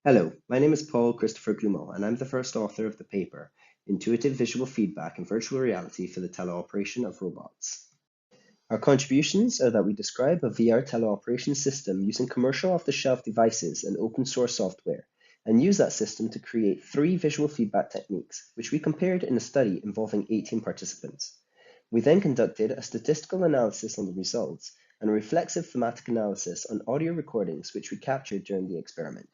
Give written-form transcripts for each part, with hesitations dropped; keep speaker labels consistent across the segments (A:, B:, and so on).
A: Hello, my name is Paul Christopher Gloumeau, and I'm the first author of the paper, Intuitive Visual Feedback in Virtual Reality for the Teleoperation of Robots. Our contributions are that we describe a VR teleoperation system using commercial off-the-shelf devices and open source software, and use that system to create 3 visual feedback techniques, which we compared in a study involving 18 participants. We then conducted a statistical analysis on the results and a reflexive thematic analysis on audio recordings which we captured during the experiment.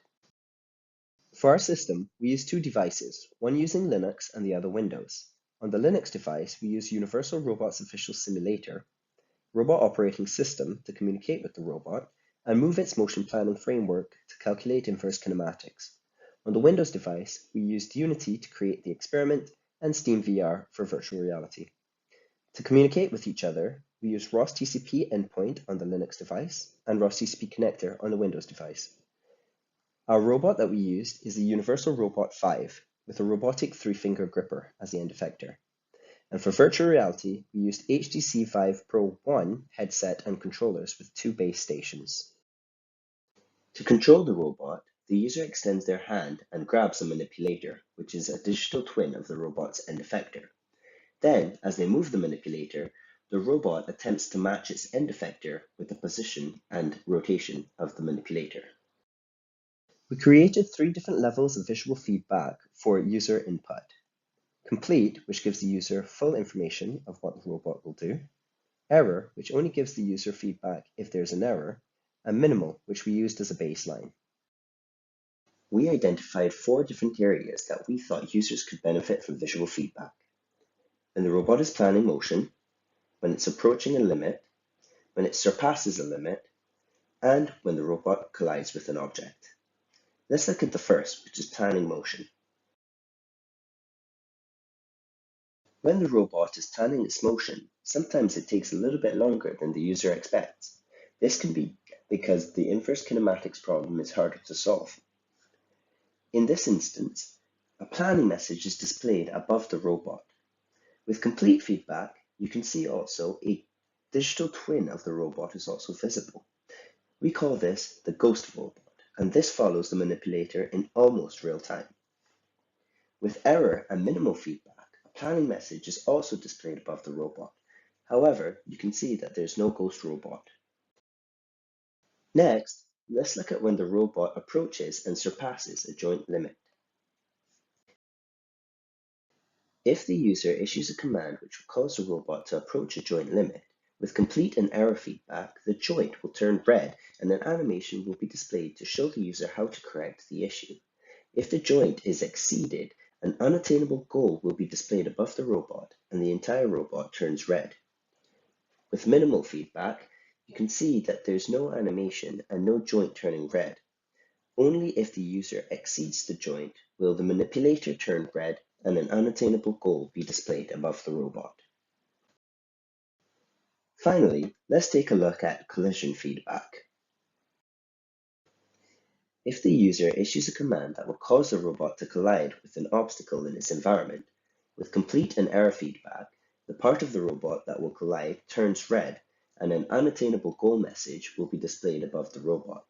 A: For our system, we use 2 devices, one using Linux and the other Windows. On the Linux device, we use Universal Robot's official simulator, Robot Operating System to communicate with the robot, and Move its motion planning framework to calculate inverse kinematics. On the Windows device, we used Unity to create the experiment and SteamVR for virtual reality. To communicate with each other, we use ROS TCP endpoint on the Linux device and ROS TCP connector on the Windows device. Our robot that we used is the Universal Robot 5 with a robotic 3-finger gripper as the end effector. And for virtual reality, we used HTC Vive Pro 1 headset and controllers with 2 base stations. To control the robot, the user extends their hand and grabs a manipulator, which is a digital twin of the robot's end effector. Then, as they move the manipulator, the robot attempts to match its end effector with the position and rotation of the manipulator. We created 3 different levels of visual feedback for user input. Complete, which gives the user full information of what the robot will do. Error, which only gives the user feedback if there's an error. And minimal, which we used as a baseline. We identified 4 different areas that we thought users could benefit from visual feedback. When the robot is planning motion, when it's approaching a limit, when it surpasses a limit, and when the robot collides with an object. Let's look at the first, which is planning motion. When the robot is planning its motion, sometimes it takes a little bit longer than the user expects. This can be because the inverse kinematics problem is harder to solve. In this instance, a planning message is displayed above the robot. With complete feedback, you can see also a digital twin of the robot is also visible. We call this the ghost robot, and this follows the manipulator in almost real time. With error and minimal feedback, a planning message is also displayed above the robot. However, you can see that there's no ghost robot. Next, let's look at when the robot approaches and surpasses a joint limit. If the user issues a command which will cause the robot to approach a joint limit, with complete and error feedback, the joint will turn red and an animation will be displayed to show the user how to correct the issue. If the joint is exceeded, an unattainable goal will be displayed above the robot and the entire robot turns red. With minimal feedback, you can see that there's no animation and no joint turning red. Only if the user exceeds the joint will the manipulator turn red and an unattainable goal be displayed above the robot. Finally, let's take a look at collision feedback. If the user issues a command that will cause the robot to collide with an obstacle in its environment, with complete and error feedback, the part of the robot that will collide turns red and an unattainable goal message will be displayed above the robot.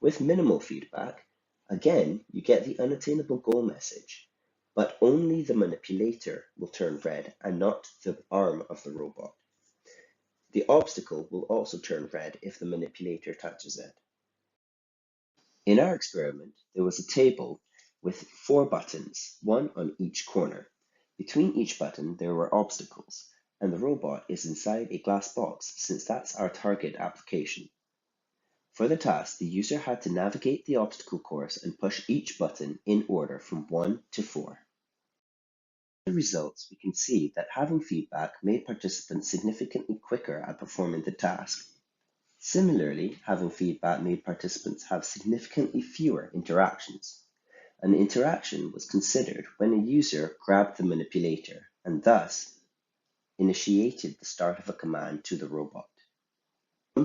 A: With minimal feedback, again, you get the unattainable goal message, but only the manipulator will turn red and not the arm of the robot. The obstacle will also turn red if the manipulator touches it. In our experiment, there was a table with 4 buttons, one on each corner. Between each button, there were obstacles, and the robot is inside a glass box since that's our target application. For the task, the user had to navigate the obstacle course and push each button in order from 1 to 4. In the results, we can see that having feedback made participants significantly quicker at performing the task. Similarly, having feedback made participants have significantly fewer interactions. An interaction was considered when a user grabbed the manipulator and thus initiated the start of a command to the robot. From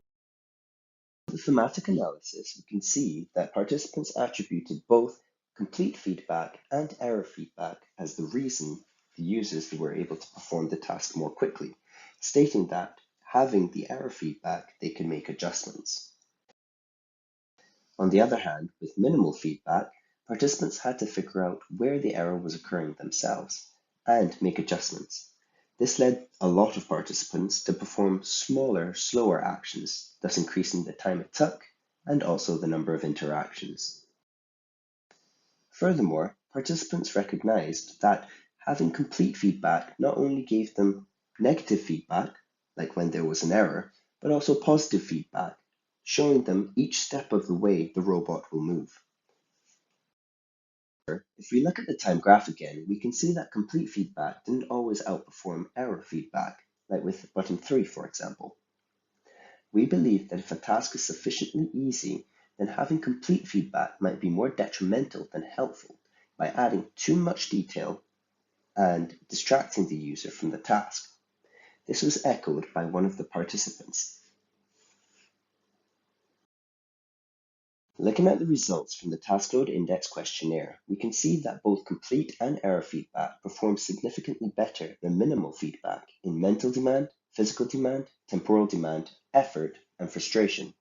A: the thematic analysis, we can see that participants attributed both complete feedback and error feedback as the reason the users were able to perform the task more quickly, stating that having the error feedback, they can make adjustments. On the other hand, with minimal feedback, participants had to figure out where the error was occurring themselves and make adjustments. This led a lot of participants to perform smaller, slower actions, thus increasing the time it took and also the number of interactions. Furthermore, participants recognized that having complete feedback not only gave them negative feedback, like when there was an error, but also positive feedback, showing them each step of the way the robot will move. If we look at the time graph again, we can see that complete feedback didn't always outperform error feedback, like with button 3, for example. We believe that if a task is sufficiently easy, then having complete feedback might be more detrimental than helpful by adding too much detail and distracting the user from the task. This was echoed by one of the participants. Looking at the results from the task load index questionnaire, we can see that both complete and error feedback perform significantly better than minimal feedback in mental demand, physical demand, temporal demand, effort, and frustration,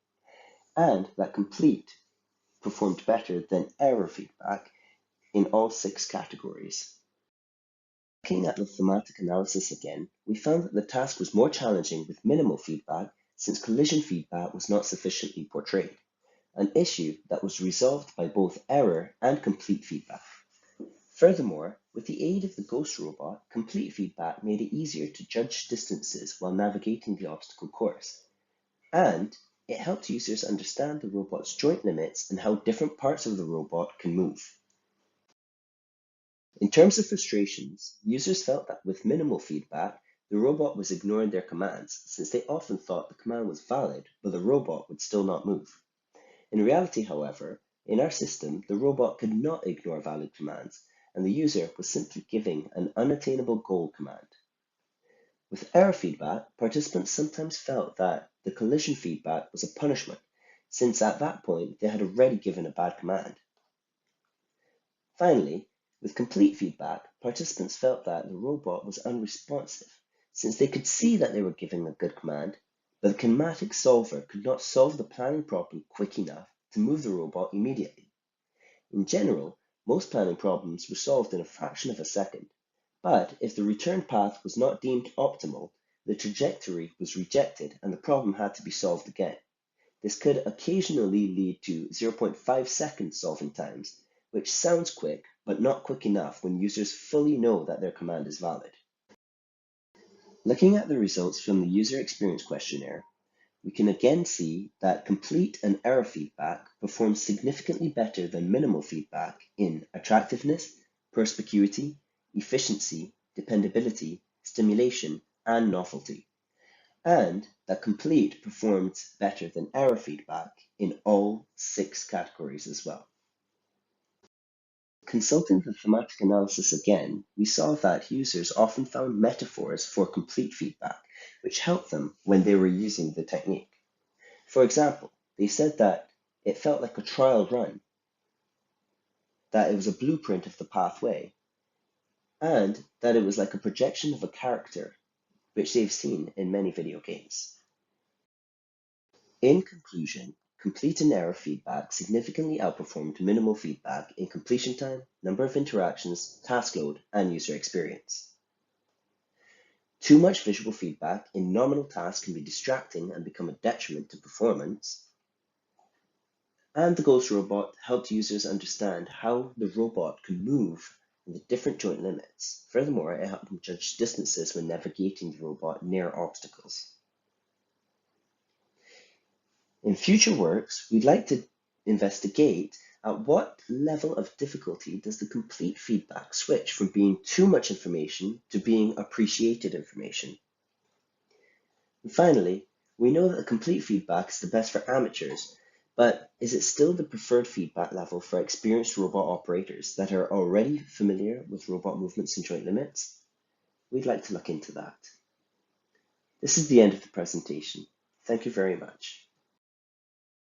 A: and that complete performed better than error feedback in all 6 categories. Looking at the thematic analysis again, we found that the task was more challenging with minimal feedback since collision feedback was not sufficiently portrayed, an issue that was resolved by both error and complete feedback. Furthermore, with the aid of the ghost robot, complete feedback made it easier to judge distances while navigating the obstacle course, and it helped users understand the robot's joint limits and how different parts of the robot can move. In terms of frustrations, users felt that with minimal feedback, the robot was ignoring their commands, since they often thought the command was valid, but the robot would still not move. In reality, however, in our system, the robot could not ignore valid commands, and the user was simply giving an unattainable goal command. With error feedback, participants sometimes felt that the collision feedback was a punishment, since at that point they had already given a bad command. Finally, with complete feedback, participants felt that the robot was unresponsive, since they could see that they were giving a good command, but the kinematics solver could not solve the planning problem quick enough to move the robot immediately. In general, most planning problems were solved in a fraction of a second, but if the return path was not deemed optimal, the trajectory was rejected and the problem had to be solved again. This could occasionally lead to 0.5 second solving times, which sounds quick, but not quick enough when users fully know that their command is valid. Looking at the results from the user experience questionnaire, we can again see that complete and error feedback perform significantly better than minimal feedback in attractiveness, perspicuity, efficiency, dependability, stimulation, and novelty, and that complete performed better than error feedback in all 6 categories as well. Consulting the thematic analysis again, we saw that users often found metaphors for complete feedback, which helped them when they were using the technique. For example, they said that it felt like a trial run, that it was a blueprint of the pathway, and that it was like a projection of a character, which they've seen in many video games. In conclusion, complete and error feedback significantly outperformed minimal feedback in completion time, number of interactions, task load, and user experience. Too much visual feedback in nominal tasks can be distracting and become a detriment to performance. And the ghost robot helped users understand how the robot could move in the different joint limits. Furthermore, it helped them judge distances when navigating the robot near obstacles. In future works, we'd like to investigate at what level of difficulty does the complete feedback switch from being too much information to being appreciated information. And finally, we know that complete feedback is the best for amateurs, but is it still the preferred feedback level for experienced robot operators that are already familiar with robot movements and joint limits? We'd like to look into that. This is the end of the presentation. Thank you very much.